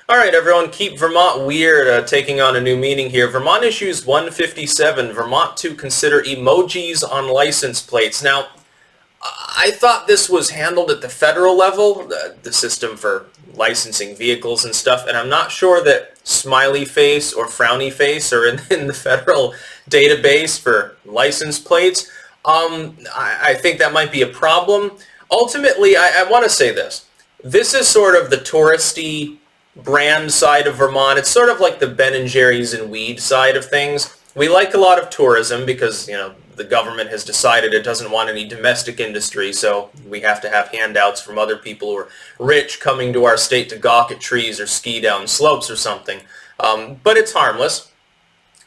All right, everyone, keep Vermont weird taking on a new meaning here. Vermont issues 157, Vermont to consider emojis on license plates. Now, I thought this was handled at the federal level, the system for licensing vehicles and stuff, and I'm not sure that smiley face or frowny face are in the federal database for license plates. I think that might be a problem. Ultimately, I want to say this. This is sort of the touristy brand side of Vermont. It's sort of like the Ben and Jerry's and weed side of things. We like a lot of tourism because, the government has decided it doesn't want any domestic industry, so we have to have handouts from other people who are rich coming to our state to gawk at trees or ski down slopes or something. But it's harmless,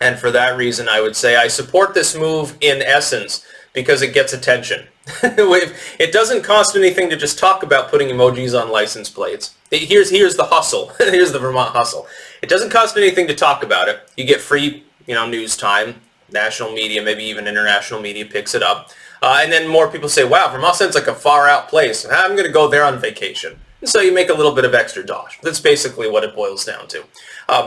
and for that reason I would say I support this move in essence because it gets attention. It doesn't cost anything to just talk about putting emojis on license plates. Here's the hustle. Here's the Vermont hustle. It doesn't cost anything to talk about it. You get free, news time. National media, maybe even international media picks it up. And then more people say, wow, Vermont sounds like a far out place. I'm going to go there on vacation. And so you make a little bit of extra dosh. That's basically what it boils down to.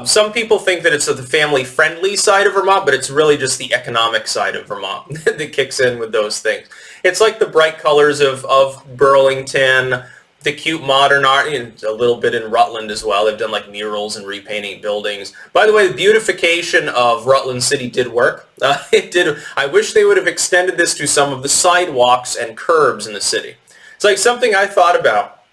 Some people think that it's the family-friendly side of Vermont, but it's really just the economic side of Vermont that kicks in with those things. It's like the bright colors of Burlington, the cute modern art, a little bit in Rutland as well. They've done like murals and repainting buildings. By the way, the beautification of Rutland City did work. It did. I wish they would have extended this to some of the sidewalks and curbs in the city. It's like something I thought about.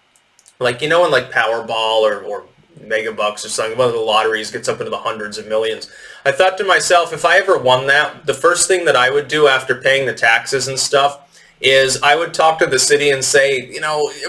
Like, in like Powerball or Megabucks or something, one of the lotteries gets up into the hundreds of millions. I thought to myself, if I ever won that, the first thing that I would do after paying the taxes and stuff is I would talk to the city and say,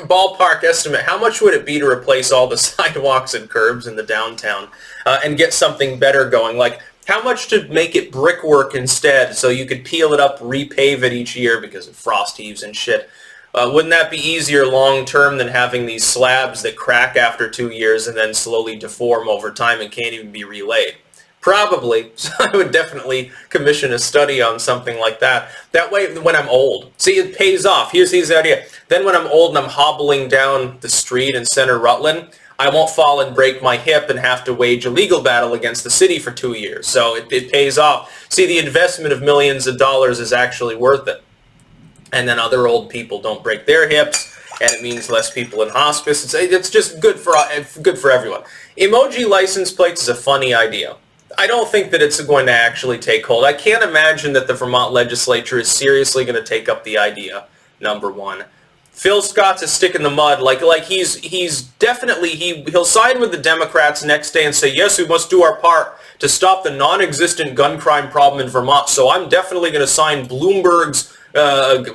ballpark estimate, how much would it be to replace all the sidewalks and curbs in the downtown and get something better going? Like, how much to make it brickwork instead so you could peel it up, repave it each year because of frost heaves and shit? Wouldn't that be easier long term than having these slabs that crack after 2 years and then slowly deform over time and can't even be relaid? Probably. So I would definitely commission a study on something like that. That way, when I'm old, see, it pays off. Here's the idea. Then when I'm old and I'm hobbling down the street in center Rutland, I won't fall and break my hip and have to wage a legal battle against the city for 2 years. So it pays off. See, the investment of millions of dollars is actually worth it. And then other old people don't break their hips, and it means less people in hospice. It's just good for everyone. Emoji license plates is a funny idea. I don't think that it's going to actually take hold. I can't imagine that the Vermont legislature is seriously going to take up the idea, number one. Phil Scott's a stick in the mud. Like he's definitely, he'll side with the Democrats next day and say, yes, we must do our part to stop the non-existent gun crime problem in Vermont. So I'm definitely going to sign Bloomberg's,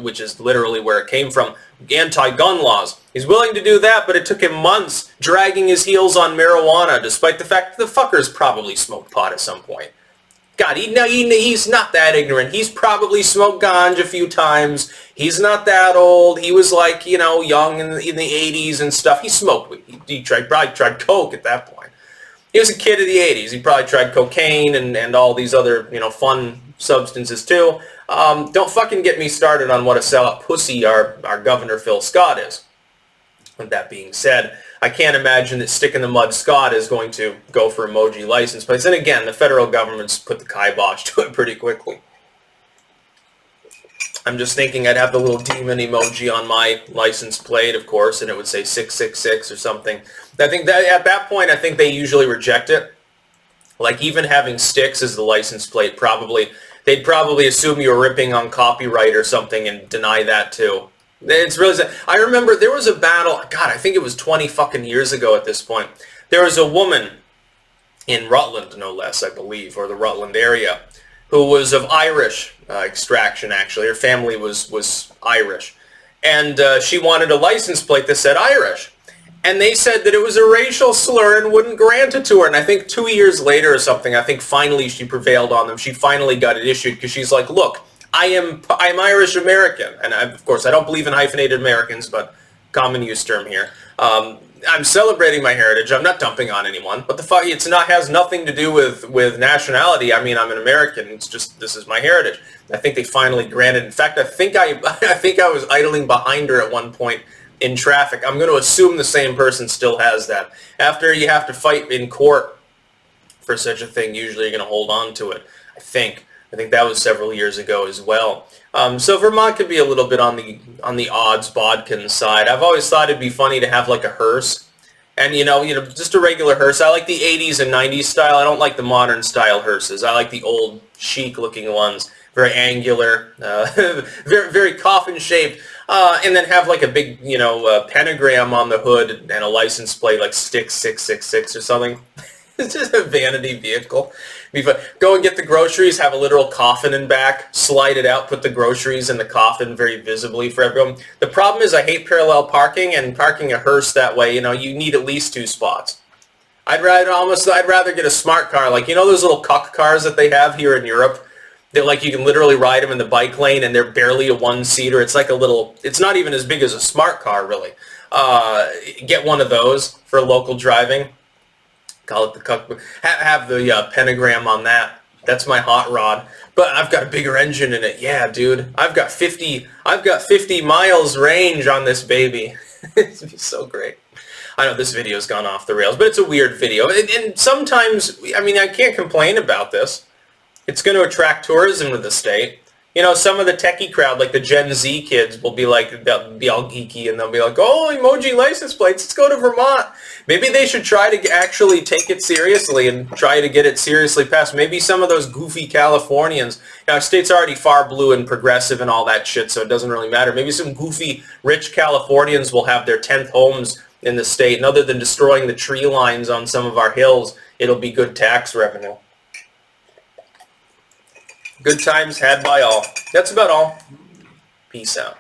which is literally where it came from, anti-gun laws. He's willing to do that, but it took him months dragging his heels on marijuana, despite the fact that the fucker's probably smoked pot at some point. God, he's not that ignorant. He's probably smoked ganja a few times. He's not that old. He was like, young in the 80s and stuff. He smoked weed. He probably tried coke at that point. He was a kid of the 80s. He probably tried cocaine and all these other, fun substances too. Don't fucking get me started on what a sellout pussy our Governor Phil Scott is. With that being said, I can't imagine that Stick in the Mud Scott is going to go for emoji license plates. And again, the federal government's put the kibosh to it pretty quickly. I'm just thinking I'd have the little demon emoji on my license plate, of course, and it would say 666 or something. I think that at that point, I think they usually reject it. Like even having sticks as the license plate, they'd probably assume you were ripping on copyright or something and deny that too. It's really sad. I remember there was a battle, God, I think it was 20 fucking years ago at this point. There was a woman in Rutland, no less, I believe, or the Rutland area, who was of Irish extraction, actually. Her family was Irish. And she wanted a license plate that said Irish. And they said that it was a racial slur and wouldn't grant it to her. And I think 2 years later or something, I think finally she prevailed on them. She finally got it issued because she's like, look, I'm Irish American, and of course I don't believe in hyphenated Americans, but common use term here. I'm celebrating my heritage. I'm not dumping on anyone. But the fuck, has nothing to do with nationality. I mean, I'm an American. It's just this is my heritage. I think they finally granted. In fact, I think I was idling behind her at one point in traffic. I'm going to assume the same person still has that. After you have to fight in court for such a thing, usually you're going to hold on to it, I think. I think that was several years ago as well. So Vermont could be a little bit on the odds bodkin side. I've always thought it'd be funny to have like a hearse, and just a regular hearse. I like the 80s and 90s style. I don't like the modern style hearses. I like the old chic looking ones, very angular, very very coffin shaped, and then have like a big pentagram on the hood and a license plate like stick 666 or something. It's just a vanity vehicle. Go and get the groceries, have a literal coffin in back, slide it out, put the groceries in the coffin very visibly for everyone. The problem is I hate parallel parking, and parking a hearse that way, you need at least 2 spots. I'd rather get a smart car, like those little cuck cars that they have here in Europe. That like you can literally ride them in the bike lane, and they're barely a 1-seater. It's like it's not even as big as a smart car, really. Get one of those for local driving. Call it the cuck. Have the pentagram on that. That's my hot rod. But I've got a bigger engine in it. Yeah, dude. I've got 50 miles range on this baby. It'd be so great. I know this video's gone off the rails, but it's a weird video. And sometimes, I can't complain about this. It's going to attract tourism to the state. Some of the techie crowd, like the Gen Z kids, will be like, they'll be all geeky, and they'll be like, oh, emoji license plates, let's go to Vermont. Maybe they should try to actually take it seriously and try to get it seriously passed. Maybe some of those goofy Californians, state's already far blue and progressive and all that shit, so it doesn't really matter. Maybe some goofy rich Californians will have their 10th homes in the state, and other than destroying the tree lines on some of our hills, it'll be good tax revenue. Good times had by all. That's about all. Peace out.